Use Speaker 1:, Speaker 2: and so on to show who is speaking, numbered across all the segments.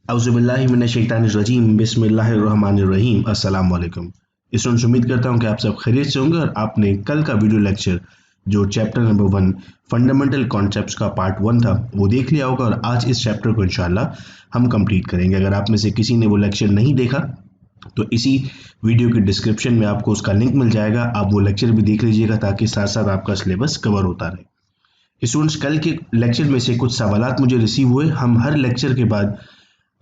Speaker 1: औज़ुबिल्लाहिमिनश्शैतानिर्रजीम बिस्मिल्लाहिर्रहमानिर्रहीम अस्सलाम वालेकुम। स्टूडेंट्स, उम्मीद करता हूँ कि आप सब खैरियत से होंगे और आपने कल का वीडियो लेक्चर जो चैप्टर नंबर 1 फंडामेंटल कॉन्सेप्ट्स का पार्ट 1 था वो देख लिया होगा और आज इस चैप्टर को इंशाल्लाह हम कंप्लीट करेंगे। अगर आप में से किसी ने वो लेक्चर नहीं देखा तो इसी वीडियो के डिस्क्रिप्शन में आपको उसका लिंक मिल जाएगा, आप वो लेक्चर भी देख लीजिएगा ताकि साथ साथ आपका सिलेबस कवर होता रहे। स्टूडेंट्स, कल के लेक्चर में से कुछ सवालात मुझे रिसीव हुए। हम हर लेक्चर के बाद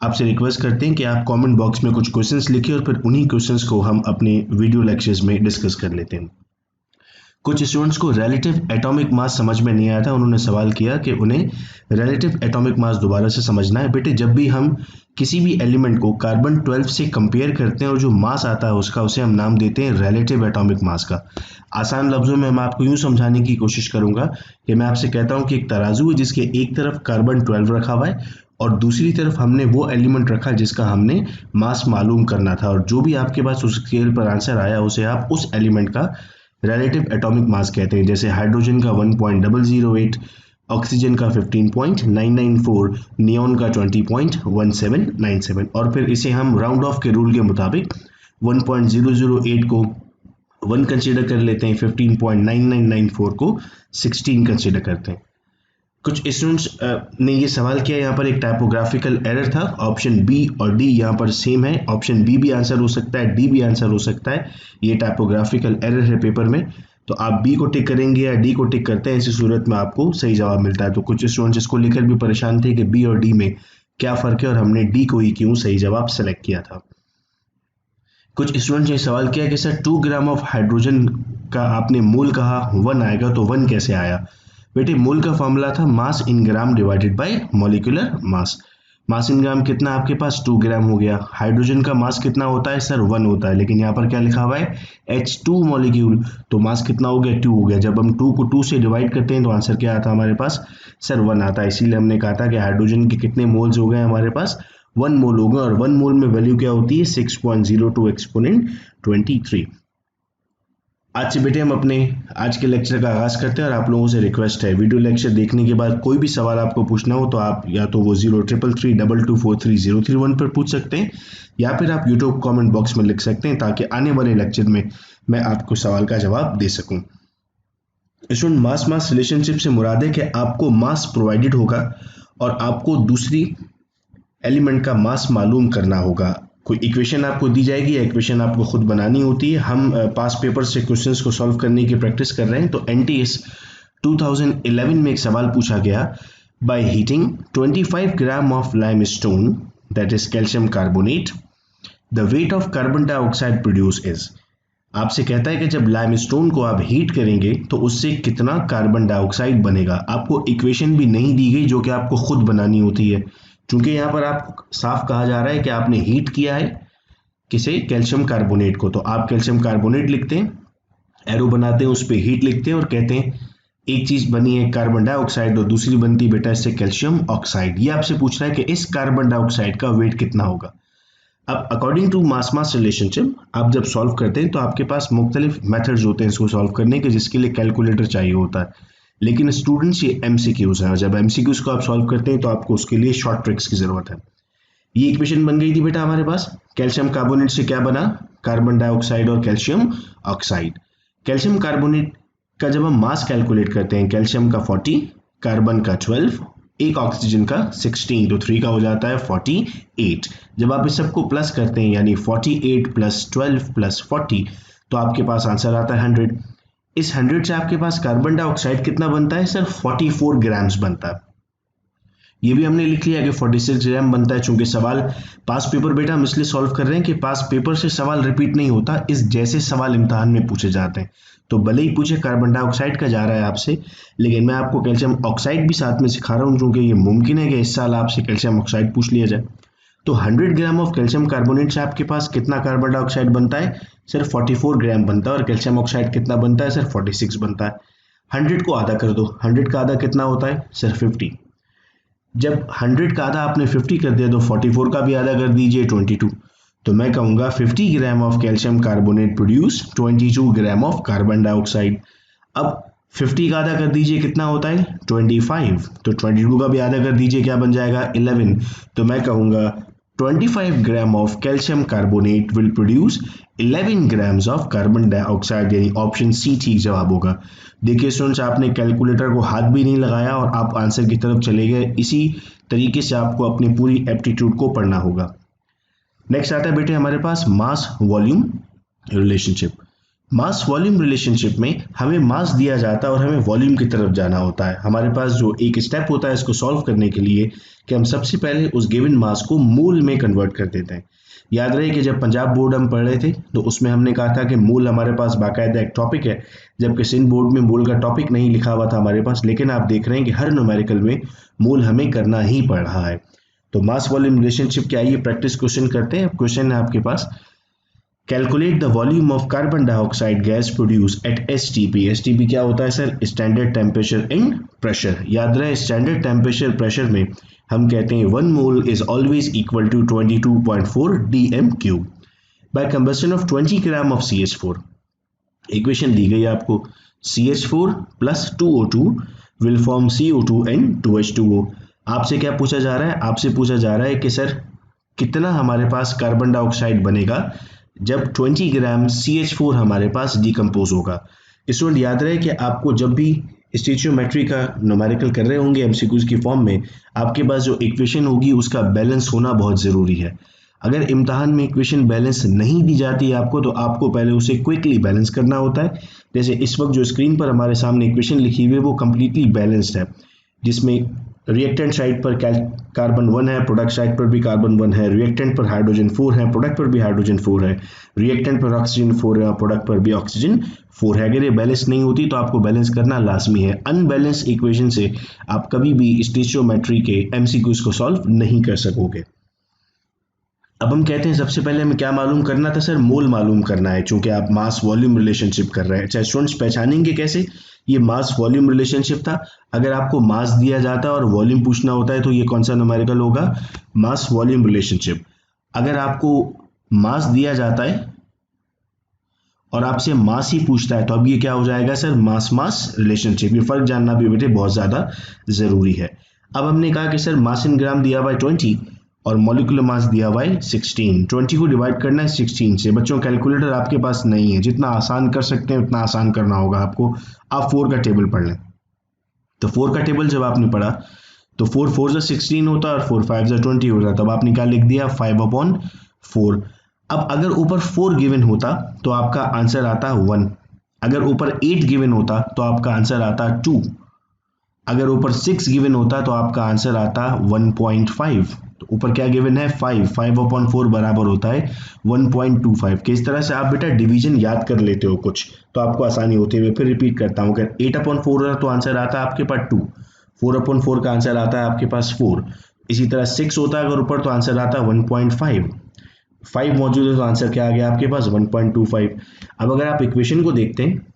Speaker 1: आपसे रिक्वेस्ट करते हैं कि आप कमेंट बॉक्स में कुछ क्वेश्चंस लिखिए और फिर उन्हीं क्वेश्चंस को हम अपने वीडियो लेक्चर्स में डिस्कस कर लेते हैं। कुछ स्टूडेंट्स को रिलेटिव एटॉमिक मास समझ में नहीं आया था, उन्होंने सवाल किया कि उन्हें रिलेटिव एटॉमिक मास दोबारा से समझना है। बेटे, जब भी हम किसी भी एलिमेंट को कार्बन 12 से कंपेयर करते हैं और जो मास आता है उसका, उसे हम नाम देते हैं रिलेटिव एटॉमिक मास का। आसान लफ्जों में मैं आपको यूं समझाने की कोशिश करूंगा कि मैं आपसे कहता हूं कि एक तराजू है जिसके एक तरफ कार्बन 12 रखा हुआ है और दूसरी तरफ हमने वो एलिमेंट रखा जिसका हमने मास मालूम करना था, और जो भी आपके पास उस स्केल पर आंसर आया उसे आप उस एलिमेंट का रिलेटिव एटॉमिक मास कहते हैं। जैसे हाइड्रोजन का 1.008, ऑक्सीजन का 15.994, नियॉन का 20.1797, और फिर इसे हम राउंड ऑफ के रूल के मुताबिक 1.008 को 1 कंसीडर कर लेते हैं, 15.9994 को 16 कंसीडर करते हैं। कुछ स्टूडेंट्स ने ये सवाल किया, यहाँ पर एक टाइपोग्राफिकल एरर था। ऑप्शन बी और डी यहाँ पर सेम है, ऑप्शन बी भी आंसर हो सकता है, डी भी आंसर हो सकता है। ये टाइपोग्राफिकल एरर है पेपर में, तो आप बी को टिक करेंगे या डी को टिक करते हैं, इसी सूरत में आपको सही जवाब मिलता है। तो कुछ स्टूडेंट्स इसको लेकर भी परेशान थे कि बी और डी में क्या फ़र्क है और हमने डी को ही क्यों सही जवाब सेलेक्ट किया था। कुछ स्टूडेंट्स ने सवाल किया कि सर 2 ग्राम ऑफ हाइड्रोजन का आपने मोल कहा 1 आएगा, तो 1 कैसे आया? बेटे, मोल का फॉर्मूला था mass in gram divided by molecular mass. Mass in gram कितना आपके पास 2 ग्राम हो गया। हाइड्रोजन का मास कितना होता है सर? 1 होता है, लेकिन यहाँ पर क्या लिखा हुआ है H2 मॉलिक्यूल, तो मास कितना हो गया? 2 हो गया। जब हम 2 को 2 से डिवाइड करते हैं तो आंसर क्या आता है हमारे पास? सर 1 आता है। इसीलिए हमने कहा था कि हाइड्रोजन के कितने मोल्स हो गए हमारे पास? 1 मोल होगा, और 1 मोल में वैल्यू क्या होती है? 6.02 एक्सपोनेंट 23। आज से बेटे हम अपने आज के लेक्चर का आगाज करते हैं और आप लोगों से रिक्वेस्ट है, वीडियो लेक्चर देखने के बाद कोई भी सवाल आपको पूछना हो तो आप या तो वो 033322433031 पर पूछ सकते हैं या फिर आप यूट्यूब कमेंट बॉक्स में लिख सकते हैं, ताकि आने वाले लेक्चर में मैं आपको सवाल का जवाब दे सकूं। स्टूडेंट, मास मास रिलेशनशिप से मुराद है कि आपको मास प्रोवाइडेड होगा और आपको दूसरी एलिमेंट का मास मालूम करना होगा। कोई इक्वेशन आपको दी जाएगी या इक्वेशन आपको खुद बनानी होती है। हम पास पेपर से क्वेश्चंस को सॉल्व करने की प्रैक्टिस कर रहे हैं। तो एनटीएस 2011 में एक सवाल पूछा गया, by heating 25 gram of limestone that is calcium carbonate the weight of carbon dioxide produce is. आपसे कहता है कि जब लाइमस्टोन को आप हीट करेंगे तो उससे कितना कार्बन डाइऑक्साइड बनेगा। आपको इक्वेशन भी नहीं दी गई जो कि आपको खुद बनानी होती है, क्योंकि यहाँ पर आप साफ कहा जा रहा है कि आपने हीट किया है किसे? कैल्शियम कार्बोनेट को। तो आप कैल्शियम कार्बोनेट लिखते हैं, एरो बनाते हैं, उस पर हीट लिखते हैं और कहते हैं एक चीज बनी है कार्बन डाइऑक्साइड और दूसरी बनती बेटा इससे कैल्शियम ऑक्साइड। ये आपसे पूछ रहा है कि इस कार्बन डाइऑक्साइड का वेट कितना होगा। अब according to mass mass relationship आप जब सॉल्व करते हैं तो आपके पास मुख्तलिफ मेथड्स होते हैं इसको सॉल्व करने के, जिसके लिए कैलकुलेटर चाहिए होता है। लेकिन स्टूडेंट्स ये एमसीक्यूज हैं और जब एमसीक्यूज को आप सॉल्व करते हैं तो आपको उसके लिए शॉर्ट ट्रिक्स की जरूरत है। ये इक्वेशन बन गई थी बेटा हमारे पास, कैल्शियम कार्बोनेट से क्या बना? कार्बन डाइऑक्साइड और कैल्शियम ऑक्साइड। कैल्शियम कार्बोनेट का जब हम मास कैलकुलेट करते हैं, कैल्शियम का 40, कार्बन का 12, एक ऑक्सीजन का 16, तो 3 का हो जाता है 48। जब आप इस सबको प्लस करते हैं यानी 48 प्लस 12 प्लस 40, तो आपके पास आंसर आता है 100। इस 100 से आपके पास कार्बन डाइऑक्साइड कितना बनता है सर? 44 ग्राम्स बनता है। ये भी हमने लिख लिया कि 46 ग्राम बनता है। चूंकि सवाल पास पेपर बेटा हम इसलिए सॉल्व कर रहे हैं कि पास पेपर से सवाल रिपीट नहीं होता, इस जैसे सवाल इम्तिहान में पूछे जाते हैं। तो भले ही पूछे कार्बन डाइऑक्साइड का जा रहा है आपसे, लेकिन मैं आपको कैल्शियम ऑक्साइड भी साथ में सिखा रहा हूँ, क्योंकि ये मुमकिन है कि इस साल आपसे कैल्शियम ऑक्साइड पूछ लिया जाए। तो 100 ग्राम ऑफ कैल्शियम कार्बोनेट से आपके पास कितना कार्बन डाइऑक्साइड बनता है? सिर्फ 44 ग्राम बनता है। और कैल्शियम ऑक्साइड कितना बनता है? सिर्फ 46 बनता है। 100 को आधा कर दो, 100 का आधा कितना होता है? सिर्फ 50। जब 100 का आधा आपने 50 कर दिया तो 44 का भी आधा कर दीजिए 22। तो मैं कहूँगा 50 gram of calcium carbonate produce 22 gram of carbon dioxide. अब 50 का आधा कर दीजिए, कितना होता है? 25। तो 22 का भी आधा कर दीजिए, क्या बन जाएगा? 11। तो मैं कहूँगा 25 gram of calcium carbonate will produce 11 grams of carbon dioxide, यानी ऑप्शन सी ठीक जवाब होगा। देखिए स्टूडेंट्स, आपने कैलकुलेटर को हाथ भी नहीं लगाया और आप आंसर की तरफ चले गए। इसी तरीके से आपको अपनी पूरी एप्टीट्यूड को पढ़ना होगा। नेक्स्ट आता है बेटे हमारे पास mass volume relationship. Mass volume relationship में हमें मास दिया जाता है और हमें वॉल्यूम की तरफ जाना होता है। हमारे पास जो एक स्टेप होता है इसको सॉल्व करने के लिए कि हम सबसे पहले उस गिवन मास को मोल में कन्वर्ट कर देते हैं। याद रहे कि जब पंजाब बोर्ड हम पढ़ रहे थे तो उसमें हमने कहा था कि मोल हमारे पास बाकायदा एक टॉपिक है, जबकि सिंध बोर्ड में मोल का टॉपिक नहीं लिखा हुआ था हमारे पास, लेकिन आप देख रहे हैं कि हर न्यूमेरिकल में मोल हमें करना ही पड़ रहा है। तो मास वॉल्यूम रिलेशनशिप क्या है, ये प्रैक्टिस क्वेश्चन करते हैं। क्वेश्चन है आपके पास, calculate the volume of carbon dioxide gas produce at STP. STP क्या होता है sir, standard temperature and pressure. याद रहे स्टैंडर्ड टेम्परेचर प्रेशर में हम कहते हैं 1 mole is always equal to 22.4 dm cube by combustion of 20 gram of CH4। Equation दी गई है आपको, CH4 plus 2O2 will form CO2 and 2H2O। आपसे क्या पूछा जा रहा है, आपसे पूछा जा रहा है कि सर कितना हमारे पास कार्बन डाइऑक्साइड बनेगा जब 20 ग्राम CH4 हमारे पास डिकम्पोज होगा। स्टूडेंट याद रहे कि आपको जब भी स्टोइचियोमेट्री का न्यूमेरिकल कर रहे होंगे एमसीक्यूज की फॉर्म में, आपके पास जो इक्वेशन होगी उसका बैलेंस होना बहुत ज़रूरी है। अगर इम्तहान में इक्वेशन बैलेंस नहीं दी जाती है आपको, तो आपको पहले उसे क्विकली बैलेंस करना होता है। जैसे इस वक्त जो स्क्रीन पर हमारे सामने इक्वेशन लिखी हुई है वो कम्प्लीटली बैलेंस्ड है, जिसमें रिएक्टेंट साइड पर कार्बन 1 है, प्रोडक्ट साइड पर भी कार्बन 1 है, रिएक्टेंट पर हाइड्रोजन 4 है, प्रोडक्ट पर भी हाइड्रोजन 4 है, रिएक्टेंट पर ऑक्सीजन 4 है और प्रोडक्ट पर भी ऑक्सीजन 4 है। अगर ये बैलेंस नहीं होती तो आपको बैलेंस करना लाजमी है। अनबैलेंस इक्वेशन से आप कभी भी स्टोइचियोमेट्री के एमसीक्यूज को सॉल्व नहीं कर सकोगे। अब हम कहते हैं सबसे पहले हमें क्या मालूम करना था सर, मोल मालूम करना है, चूंकि आप मास वॉल्यूम रिलेशनशिप कर रहे हैं। चाहे स्टूडेंट्स पहचानेंगे कैसे, ये मास वॉल्यूम रिलेशनशिप था। अगर आपको मास दिया जाता है और वॉल्यूम पूछना होता है तो ये कौन सा न्यूमेरिकल होगा, मास वॉल्यूम रिलेशनशिप। अगर आपको मास दिया जाता है और आपसे मास ही पूछता है तो अब ये क्या हो जाएगा सर, मास मास रिलेशनशिप। ये फर्क जानना भी बेटे बहुत ज्यादा जरूरी है। अब हमने कहा कि सर मास इन ग्राम दिया हुआ है 20 और मॉलिक्यूलर मास दिया हुआ है 16। 20 को डिवाइड करना है 16 से। बच्चों कैलकुलेटर आपके पास नहीं है, जितना आसान कर सकते हैं उतना आसान करना होगा आपको। आप 4 का टेबल पढ़ लें। तो 4 का टेबल जब आपने पढ़ा तो 4 4 जा 16 होता है और 4 5 जा 20 होता है। तब आपने क्या लिख दिया, 5/4। अब अगर ऊपर 4 गिवन होता तो आपका आंसर आता 1। अगर ऊपर 8 गिवन होता तो आपका आंसर आता 2। अगर ऊपर 6 गिवन होता तो आपका आंसर आता 1.5। तो ऊपर क्या गिवन है, 5। 5/4 बराबर होता है 1.25। किस तरह से आप बेटा डिवीजन याद कर लेते हो कुछ तो आपको आसानी होती है। मैं फिर रिपीट करता हूँ, अगर 8/4 होता तो आंसर आता है आपके पास 2। 4/4 का आंसर आता है आपके पास 4। इसी तरह 6 होता है अगर ऊपर तो आंसर आता है 1.5। 5 मौजूद है तो आंसर क्या आ गया आपके पास, 1.25। अब अगर आप इक्वेशन को देखते हैं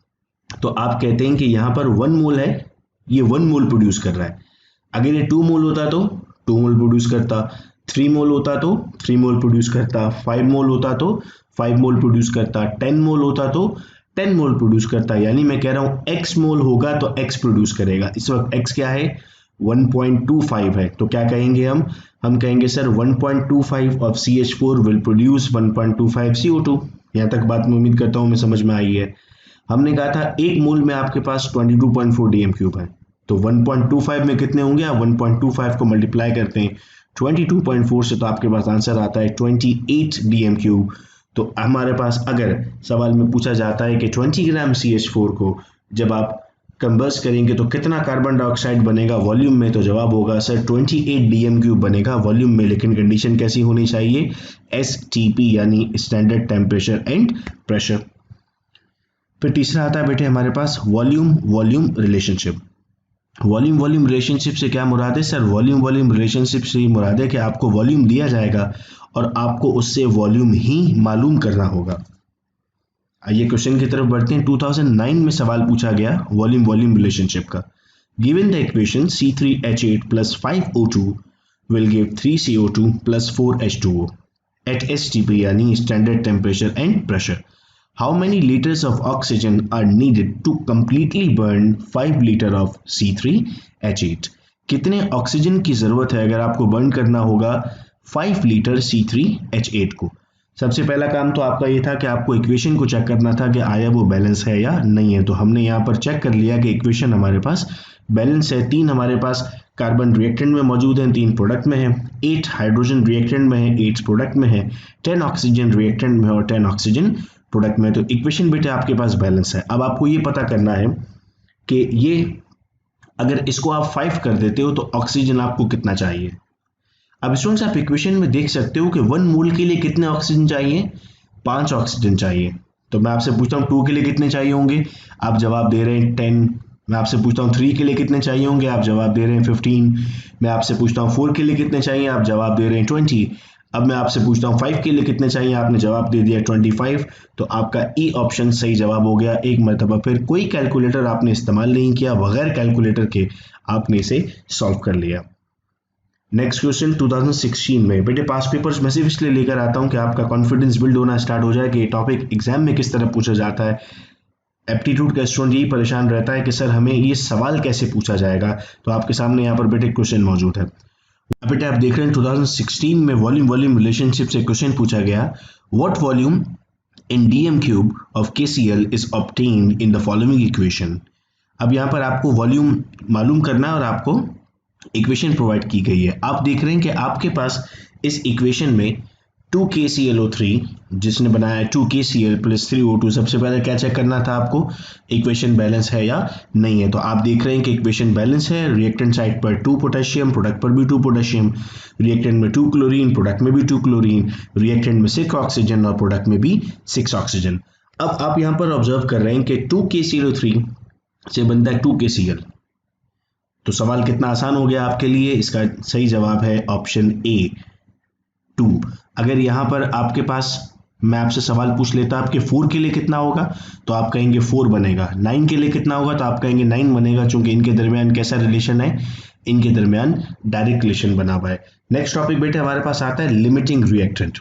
Speaker 1: तो आप कहते हैं कि यहाँ पर 1 मोल है, ये 1 मोल प्रोड्यूस कर रहा है। अगर ये 2 मोल होता तो 2 मोल प्रोड्यूस करता, 3 मोल होता तो 3 मोल प्रोड्यूस करता, 5 मोल होता तो 5 मोल प्रोड्यूस करता, 10 मोल होता तो 10 मोल प्रोड्यूस करता। यानी मैं कह रहा हूँ x मोल होगा तो x प्रोड्यूस करेगा। इस वक्त x क्या है, 1.25 है। तो क्या कहेंगे हम कहेंगे sir 1.25 of CH4 will produce 1.25 CO2। यहाँ तक बात मैं उम्मीद करता हूँ मैं समझ में आई है। हमने कहा था 1 मोल में आपके पास 22.4 dm क्यूब है, तो 1.25 में कितने होंगे, आप 1.25 को मल्टीप्लाई करते हैं 22.4 से तो आपके पास आंसर आता है 28 dm क्यूब। तो हमारे पास अगर सवाल में पूछा जाता है कि 20 ग्राम CH4 को जब आप कंबर्स करेंगे तो कितना कार्बन डाइऑक्साइड बनेगा वॉल्यूम में, तो जवाब होगा सर 28 dm क्यूब बनेगा वॉल्यूम में। लेकिन कंडीशन कैसी होनी चाहिए, STP यानी स्टैंडर्ड टेम्परेचर एंड प्रेशर। फिर तीसरा आता है बेटे हमारे पास वॉल्यूम रिलेशनशिप। वॉल्यूम रिलेशनशिप से क्या मुराद है सर, वॉल्यूम रिलेशनशिप से मुराद है कि आपको वॉल्यूम दिया जाएगा और आपको उससे वॉल्यूम ही मालूम करना होगा। आइए क्वेश्चन की तरफ बढ़ते हैं। 2009 में सवाल पूछा गया वॉल्यूम रिलेशनशिप का। Given the equation C3H8 plus 5O2 will give 3CO2 plus 4H2O at STP यानी standard temperature and pressure. How many liters of oxygen are needed to completely burn 5 liter of C3H8? कितने oxygen की जरूरत है अगर आपको burn करना होगा 5 litre C3H8 को। सबसे पहला काम तो आपका ये था कि आपको इक्वेशन को चेक करना था कि आया वो बैलेंस है या नहीं है। तो हमने यहाँ पर चेक कर लिया कि इक्वेशन हमारे पास बैलेंस है। 3 हमारे पास कार्बन रिएक्टेंट में मौजूद हैं, 3 प्रोडक्ट में है, 8 हाइड्रोजन रिएक्टेंट में है, 8 प्रोडक्ट में है, 10 ऑक्सीजन रिएक्टेंट में और 10 ऑक्सीजन प्रोडक्ट में। तो इक्वेशन बेटे आपके पास बैलेंस है। अब आपको ये पता करना है कि ये अगर इसको आप 5 कर देते हो तो ऑक्सीजन आपको कितना चाहिए। अब स्टूडेंट्स आप इक्वेशन में देख सकते हो कि 1 मोल के लिए कितने ऑक्सीजन चाहिए, 5 ऑक्सीजन चाहिए। तो मैं आपसे पूछता हूँ 2 के लिए कितने चाहिए होंगे, आप जवाब दे रहे हैं 10। मैं आपसे पूछता हूँ 3 के लिए कितने चाहिए होंगे, आप जवाब दे रहे हैं 15। मैं आपसे पूछता हूँ 4 के लिए कितने चाहिए, आप जवाब दे रहे हैं 20। अब मैं आपसे पूछता हूँ 5 के लिए कितने चाहिए, आपने जवाब दे दिया 25। तो आपका ई ऑप्शन सही जवाब हो गया। एक मरतबा फिर कोई कैलकुलेटर आपने इस्तेमाल नहीं किया, बगैर कैलकुलेटर के आपने इसे सॉल्व कर लिया। नेक्स्ट क्वेश्चन 2016 में बेटे पास पेपर्स में सिर्फ इसलिए लेकर आता हूं कि आपका कॉन्फिडेंस बिल्ड होना स्टार्ट हो जाए कि ये टॉपिक एग्जाम में किस तरह पूछा जाता है। एप्टीट्यूड का स्टूडेंट यही परेशान रहता है कि सर हमें ये सवाल कैसे पूछा जाएगा। तो आपके सामने यहाँ पर बेटे क्वेश्चन मौजूद है। बेटे आप देख रहे हैं 2016 में वॉल्यूम रिलेशनशिप से क्वेश्चन पूछा गया, what volume in dm cube of KCl is obtained in the following equation. अब यहाँ पर आपको वॉल्यूम मालूम करना है और आपको इक्वेशन प्रोवाइड की गई है। आप देख रहे हैं कि आपके पास इस इक्वेशन में 2KClO3 जिसने बनाया 2KCl + 3O2। सबसे पहले क्या चेक करना था आपको, इक्वेशन बैलेंस है या नहीं है। तो आप देख रहे हैं कि इक्वेशन बैलेंस है। रिएक्टेंट साइड पर 2 पोटेशियम, प्रोडक्ट पर भी 2 पोटेशियम, रिएक्टेंट में 2 क्लोरीन, प्रोडक्ट में भी 2 क्लोरीन, रिएक्टेंट में 6 ऑक्सीजन और प्रोडक्ट में भी 6 ऑक्सीजन। अब आप यहाँ पर ऑब्जर्व कर रहे हैं कि 2KClO3 से बनता है 2KCl। तो सवाल कितना आसान हो गया आपके लिए। इसका सही जवाब है ऑप्शन ए 2। अगर यहां पर आपके पास मैं आपसे सवाल पूछ लेता आपके 4 के लिए कितना होगा, तो आप कहेंगे 4 बनेगा। 9 के लिए कितना होगा, तो आप कहेंगे 9 बनेगा, चूंकि इनके दरमियान कैसा रिलेशन है, इनके दरमियान डायरेक्ट रिलेशन बना हुआ है। नेक्स्ट टॉपिक बेटे हमारे पास आता है लिमिटिंग रिएक्टेंट।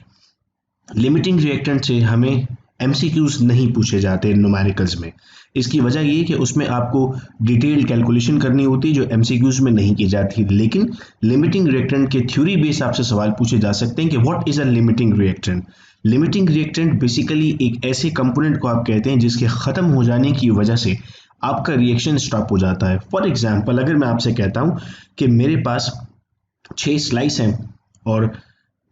Speaker 1: लिमिटिंग रिएक्टेंट से हमें MCQs नहीं पूछे जाते न्यूमेरिकल्स में। इसकी वजह ये कि उसमें आपको डिटेल्ड कैलकुलेशन करनी होती है जो MCQs में नहीं की जाती। लेकिन लिमिटिंग रिएक्टेंट के थ्योरी बेस आपसे सवाल पूछे जा सकते हैं कि what is a limiting reactant. Limiting reactant basically एक ऐसे कंपोनेंट को आप कहते हैं जिसके खत्म हो जाने की वजह से आपका रिएक्शन स्टॉप हो जाता है। फॉर एग्जाम्पल अगर मैं आपसे कहता हूं कि मेरे पास 6 स्लाइस हैं और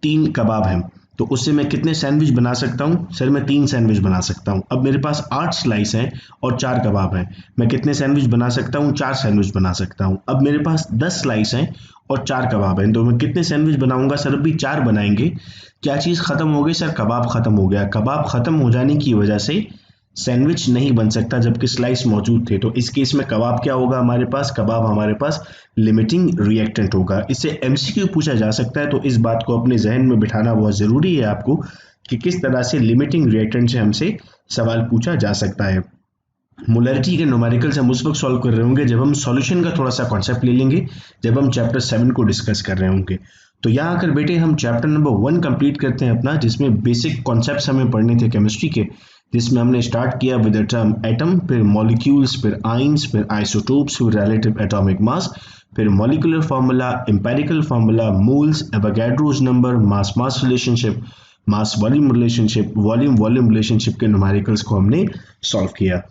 Speaker 1: 3 कबाब हैं, तो उससे मैं कितने सैंडविच बना सकता हूं, सर मैं 3 सैंडविच बना सकता हूं। अब मेरे पास 8 स्लाइस हैं और 4 कबाब हैं, मैं कितने सैंडविच बना सकता हूं, 4 सैंडविच बना सकता हूं। अब मेरे पास 10 स्लाइस हैं और 4 कबाब हैं, तो मैं कितने सैंडविच बनाऊंगा, सर अभी 4 बनाएंगे। क्या चीज़ खत्म हो गई, सर कबाब खत्म हो गया। कबाब खत्म हो जाने की वजह से सैंडविच नहीं बन सकता जबकि स्लाइस मौजूद थे। तो इस केस में कबाब क्या होगा हमारे पास, कबाब हमारे पास लिमिटिंग रिएक्टेंट होगा। इससे MCQ पूछा जा सकता है। तो इस बात को अपने जहन में बिठाना बहुत ज़रूरी है आपको कि किस तरह से लिमिटिंग रिएक्टेंट से हमसे सवाल पूछा जा सकता है। मोलैरिटी के न्यूमेरिकल्स हम उस वक्त सॉल्व कर रहे होंगे जब हम सॉल्यूशन का थोड़ा सा कॉन्सेप्ट ले लेंगे, जब हम चैप्टर 7 को डिस्कस कर रहे होंगे। तो यहाँ आकर बेटे हम चैप्टर नंबर 1 कंप्लीट करते हैं अपना, जिसमें बेसिक कॉन्सेप्ट्स हमें पढ़ने थे केमिस्ट्री के, जिसमें हमने स्टार्ट किया विद द टर्म एटम, फिर मॉलिक्यूल्स, फिर आइंस, फिर आइसोटोप्स, फिर रिलेटिव एटॉमिक मास, फिर molecular formula, empirical formula, moles, Avogadro's number, mass mass relationship, mass volume relationship, volume relationship के न्यूमेरिकल्स को हमने सॉल्व किया।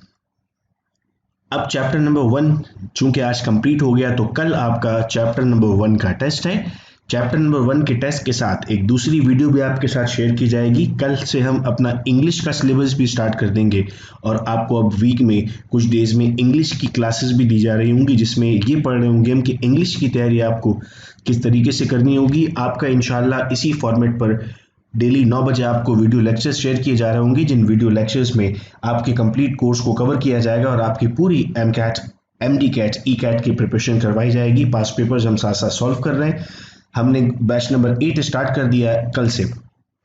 Speaker 1: अब चैप्टर नंबर 1 चूंकि आज कंप्लीट हो गया, तो कल आपका चैप्टर नंबर 1 का टेस्ट है। चैप्टर नंबर 1 के टेस्ट के साथ एक दूसरी वीडियो भी आपके साथ शेयर की जाएगी। कल से हम अपना इंग्लिश का सिलेबस भी स्टार्ट कर देंगे और आपको अब वीक में कुछ डेज में इंग्लिश की क्लासेस भी दी जा रही होंगी, जिसमें ये पढ़ रहे होंगे हम कि इंग्लिश की तैयारी आपको किस तरीके से करनी होगी। आपका इंशाल्लाह इसी फॉर्मेट पर डेली 9 बजे आपको वीडियो लेक्चर्स शेयर किए जा रहे होंगे, जिन वीडियो लेक्चर्स में आपके कंप्लीट कोर्स को कवर किया जाएगा और आपकी पूरी MCAT, MD-CAT, E-CAT की प्रिपरेशन करवाई जाएगी। पास पेपर्स हम साथ साथ सॉल्व कर रहे हैं। हमने बैच नंबर 8 स्टार्ट कर दिया है कल से।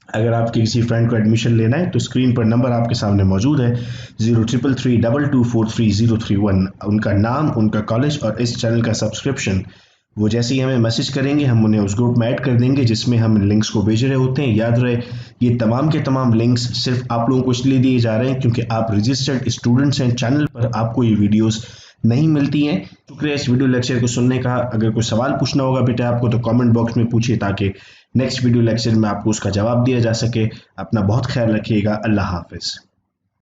Speaker 1: अगर आपके किसी फ्रेंड को एडमिशन लेना है तो स्क्रीन पर नंबर आपके सामने मौजूद है 0333224331। उनका नाम, उनका कॉलेज और इस चैनल का सब्सक्रिप्शन वो जैसे ही हमें मैसेज करेंगे हम उन्हें उस ग्रुप में ऐड कर देंगे जिसमें हम लिंक्स को भेज रहे होते हैं। याद रहे ये तमाम के तमाम लिंक्स सिर्फ आप लोगों को इसलिए दिए जा रहे हैं क्योंकि आप रजिस्टर्ड स्टूडेंट्स हैं। चैनल पर आपको ये वीडियोस नहीं मिलती हैं। शुक्रिया इस वीडियो लेक्चर को सुनने का। अगर कोई सवाल पूछना होगा बेटा आपको तो कमेंट बॉक्स में पूछिए ताकि नेक्स्ट वीडियो लेक्चर में आपको उसका जवाब दिया जा सके। अपना बहुत ख्याल रखिएगा। अल्लाह हाफिज़।